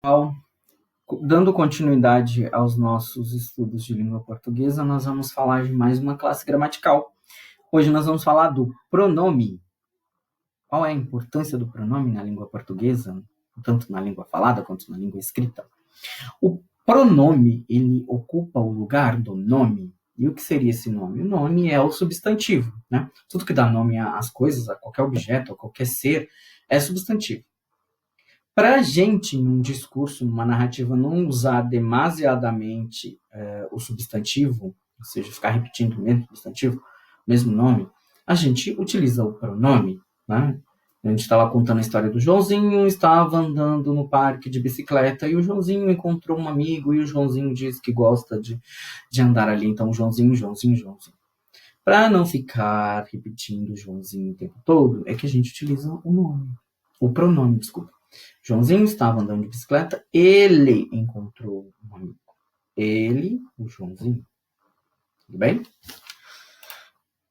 Pessoal, dando continuidade aos nossos estudos de língua portuguesa, nós vamos falar de mais uma classe gramatical. Hoje nós vamos falar do pronome. Qual é a importância do pronome na língua portuguesa, tanto na língua falada quanto na língua escrita? O pronome, ele ocupa o lugar do nome. E o que seria esse nome? O nome é o substantivo, né? Tudo que dá nome às coisas, a qualquer objeto, a qualquer ser, é substantivo. Para a gente, num discurso, numa narrativa, não usar demasiadamente o substantivo, ou seja, ficar repetindo o mesmo substantivo, o mesmo nome, a gente utiliza o pronome, né? A gente estava contando a história do Joãozinho, estava andando no parque de bicicleta e o Joãozinho encontrou um amigo e o Joãozinho diz que gosta de andar ali. Então, Joãozinho. Para não ficar repetindo o Joãozinho o tempo todo, é que a gente utiliza o nome, o pronome, desculpa. Joãozinho estava andando de bicicleta, ele encontrou um amigo. Ele, o Joãozinho. Tudo bem?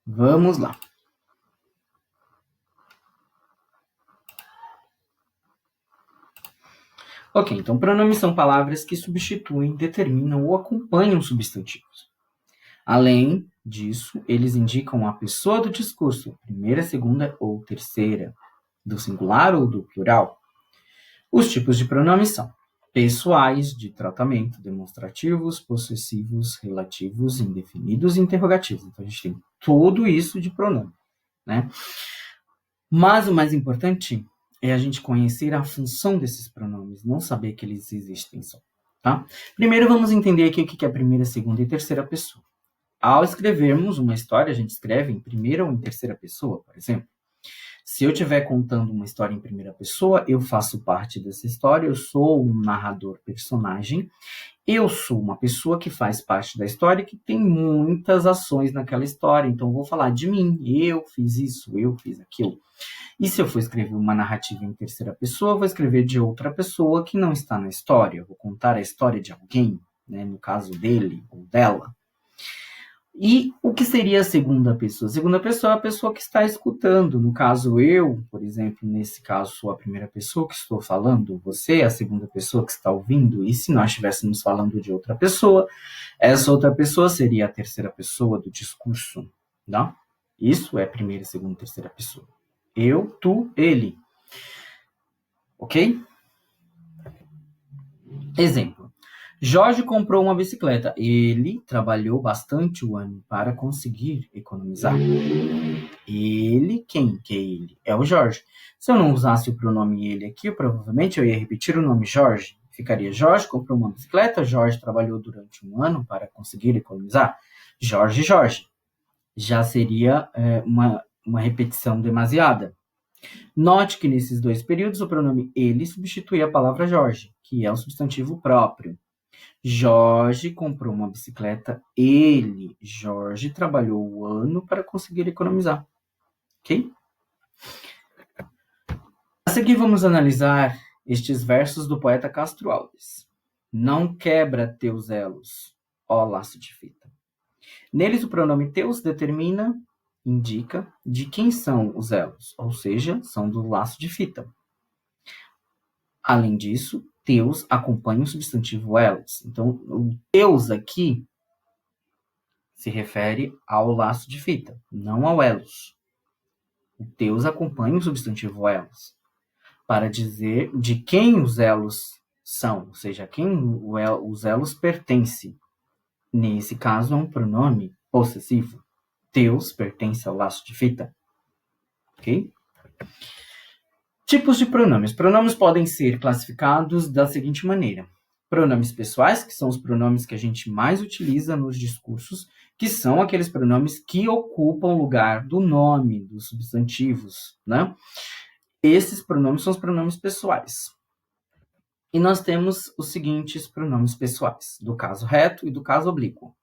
Vamos lá. Ok, então pronomes são palavras que substituem, determinam ou acompanham substantivos. Além disso, eles indicam a pessoa do discurso, primeira, segunda ou terceira, do singular ou do plural. Os tipos de pronomes são pessoais, de tratamento, demonstrativos, possessivos, relativos, indefinidos e interrogativos. Então, a gente tem tudo isso de pronome, né? Mas o mais importante é a gente conhecer a função desses pronomes, não saber que eles existem só, tá? Primeiro, vamos entender aqui o que é primeira, segunda e terceira pessoa. Ao escrevermos uma história, a gente escreve em primeira ou em terceira pessoa, por exemplo. Se eu estiver contando uma história em primeira pessoa, eu faço parte dessa história, eu sou um narrador personagem, eu sou uma pessoa que faz parte da história e que tem muitas ações naquela história, então eu vou falar de mim, eu fiz isso, eu fiz aquilo. E se eu for escrever uma narrativa em terceira pessoa, eu vou escrever de outra pessoa que não está na história, eu vou contar a história de alguém, né, no caso dele ou dela. E o que seria a segunda pessoa? A segunda pessoa é a pessoa que está escutando. No caso, eu, por exemplo, nesse caso, sou a primeira pessoa que estou falando, você é a segunda pessoa que está ouvindo, e se nós estivéssemos falando de outra pessoa, essa outra pessoa seria a terceira pessoa do discurso, tá? Isso é primeira, segunda, terceira pessoa. Eu, tu, ele. Ok? Exemplo. Jorge comprou uma bicicleta. Ele trabalhou bastante o ano para conseguir economizar. Ele, quem que é ele? É o Jorge. Se eu não usasse o pronome ele aqui, provavelmente eu ia repetir o nome Jorge. Ficaria Jorge comprou uma bicicleta, Jorge trabalhou durante um ano para conseguir economizar. Jorge. Já seria uma repetição demasiada. Note que nesses dois períodos o pronome ele substitui a palavra Jorge, que é um substantivo próprio. Jorge comprou uma bicicleta. Jorge, trabalhou o ano para conseguir economizar. Ok? A seguir, vamos analisar estes versos do poeta Castro Alves. Não quebra teus elos, ó laço de fita. Neles, o pronome teus determina, indica de quem são os elos, ou seja, são do laço de fita. Além disso, teus acompanha o substantivo elos. Então, o teus aqui se refere ao laço de fita, não ao elos. O teus acompanha o substantivo elos, para dizer de quem os elos são, ou seja, a quem os elos pertencem. Nesse caso, é um pronome possessivo. Teus pertence ao laço de fita. Ok? Tipos de pronomes. Pronomes podem ser classificados da seguinte maneira. Pronomes pessoais, que são os pronomes que a gente mais utiliza nos discursos, que são aqueles pronomes que ocupam o lugar do nome, dos substantivos, né? Esses pronomes são os pronomes pessoais. E nós temos os seguintes pronomes pessoais, do caso reto e do caso oblíquo.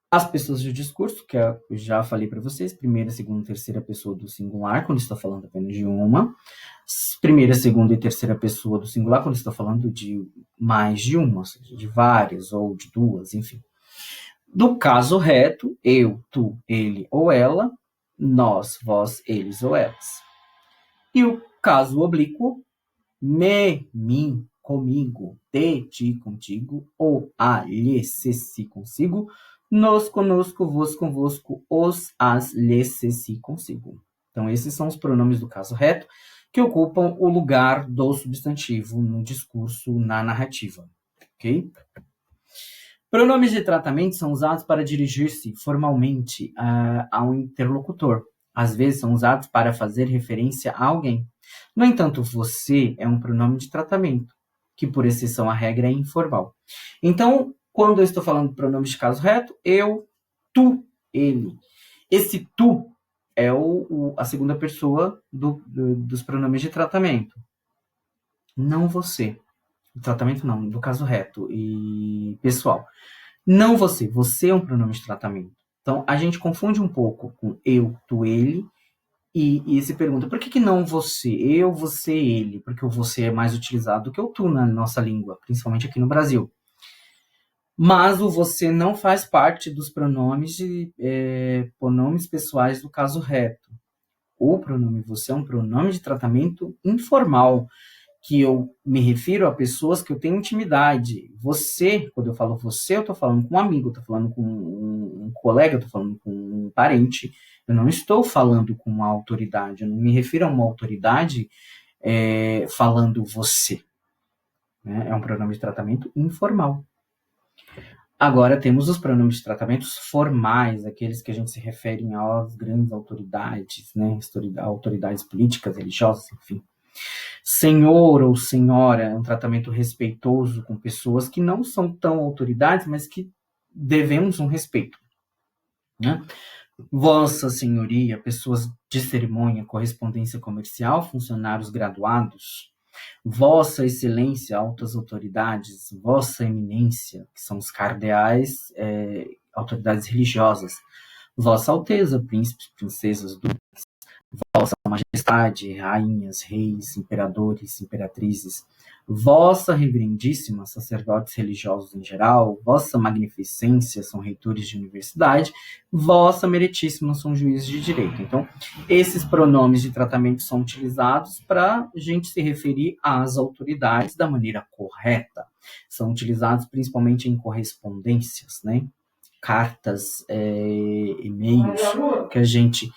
As pessoas do discurso, que eu já falei para vocês, primeira, segunda e terceira pessoa do singular, quando está falando apenas de uma. Primeira, segunda e terceira pessoa do singular, quando está falando de mais de uma, ou seja, de várias ou de duas, enfim. Do caso reto, eu, tu, ele ou ela, nós, vós, eles ou elas. E o caso oblíquo, me, mim, comigo, de, ti, contigo, o, a, lhe, se, consigo, nos, conosco, vos, convosco, os, as, lhe, se, consigo. Então, esses são os pronomes do caso reto que ocupam o lugar do substantivo no discurso, na narrativa, ok? Pronomes de tratamento são usados para dirigir-se formalmente a um interlocutor. Às vezes são usados para fazer referência a alguém. No entanto, você é um pronome de tratamento, que por exceção à regra é informal. Então, quando eu estou falando de pronomes de caso reto, eu, tu, ele. Esse tu é a segunda pessoa dos pronomes de tratamento. Não você. Tratamento não, do caso reto e pessoal. Não você. Você é um pronome de tratamento. Então, a gente confunde um pouco com eu, tu, ele, e se pergunta, por que não você? Eu, você, ele. Porque o você é mais utilizado do que o tu na nossa língua, principalmente aqui no Brasil. Mas o você não faz parte dos pronomes pessoais do caso reto. O pronome você é um pronome de tratamento informal, que eu me refiro a pessoas que eu tenho intimidade. Você, quando eu falo você, eu estou falando com um amigo, eu estou falando com um colega, eu estou falando com um parente. Eu não estou falando com uma autoridade, eu não me refiro a uma autoridade falando você. Né? É um pronome de tratamento informal. Agora temos os pronomes de tratamentos formais, aqueles que a gente se refere às grandes autoridades, né? Autoridades políticas, religiosas, enfim. Senhor ou senhora é um tratamento respeitoso com pessoas que não são tão autoridades, mas que devemos um respeito. Né? Vossa Senhoria, pessoas de cerimônia, correspondência comercial, funcionários graduados. Vossa Excelência, altas autoridades, Vossa Eminência, que são os cardeais, autoridades religiosas, Vossa Alteza, príncipes, princesas, duques, Vossa Majestade, rainhas, reis, imperadores, imperatrizes, Vossa Reverendíssima, sacerdotes religiosos em geral, Vossa Magnificência, são reitores de universidade, Vossa Meritíssima, são juízes de direito. Então, esses pronomes de tratamento são utilizados para a gente se referir às autoridades da maneira correta. São utilizados principalmente em correspondências, né? Cartas, e-mails, que a gente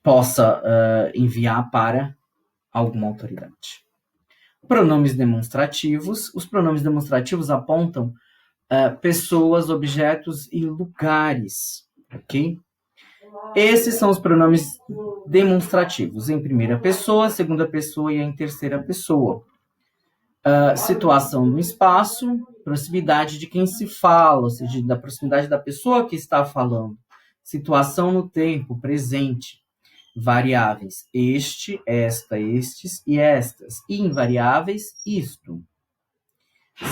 possa enviar para alguma autoridade. Pronomes demonstrativos. Os pronomes demonstrativos apontam pessoas, objetos e lugares, ok? Esses são os pronomes demonstrativos, em primeira pessoa, segunda pessoa e em terceira pessoa. Situação no espaço, proximidade de quem se fala, ou seja, da proximidade da pessoa que está falando. Situação no tempo, presente. Variáveis, este, esta, estes e estas. E invariáveis, isto.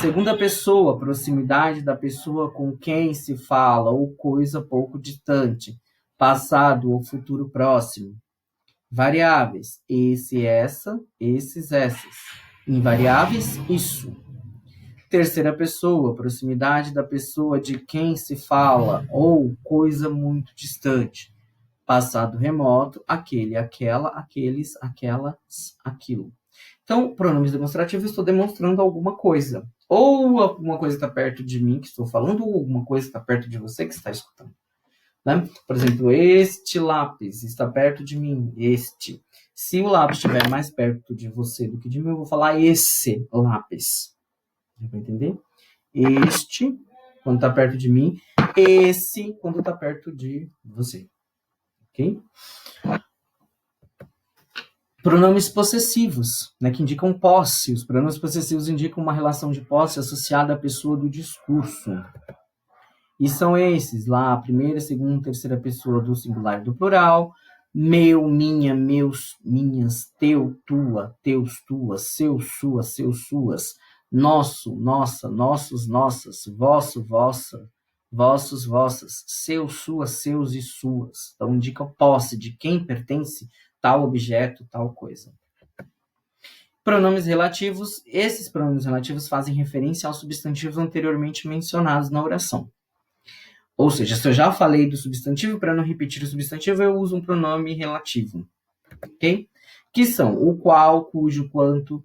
Segunda pessoa, proximidade da pessoa com quem se fala ou coisa pouco distante. Passado ou futuro próximo. Variáveis, esse, essa, esses, essas. Invariáveis, isso. Terceira pessoa, proximidade da pessoa de quem se fala ou coisa muito distante. Passado remoto, aquele, aquela, aqueles, aquelas, aquilo. Então, pronomes demonstrativos, estou demonstrando alguma coisa. Ou alguma coisa está perto de mim que estou falando, ou alguma coisa está perto de você que está escutando. Né? Por exemplo, este lápis está perto de mim, este. Se o lápis estiver mais perto de você do que de mim, eu vou falar esse lápis. Dá para entender? Este, quando está perto de mim, esse, quando está perto de você. Ok? Pronomes possessivos, né, que indicam posse. Os pronomes possessivos indicam uma relação de posse associada à pessoa do discurso. E são esses, lá, a primeira, segunda, terceira pessoa do singular e do plural. Meu, minha, meus, minhas, teu, tua, teus, tuas, seu, sua, seus, suas. Nosso, nossa, nossos, nossas. Vosso, vossa. Vossos, vossas. Seus, suas, seus e suas. Então, indica posse de quem pertence tal objeto, tal coisa. Pronomes relativos. Esses pronomes relativos fazem referência aos substantivos anteriormente mencionados na oração. Ou seja, se eu já falei do substantivo, para não repetir o substantivo, eu uso um pronome relativo. Ok? Que são o qual, cujo, quanto,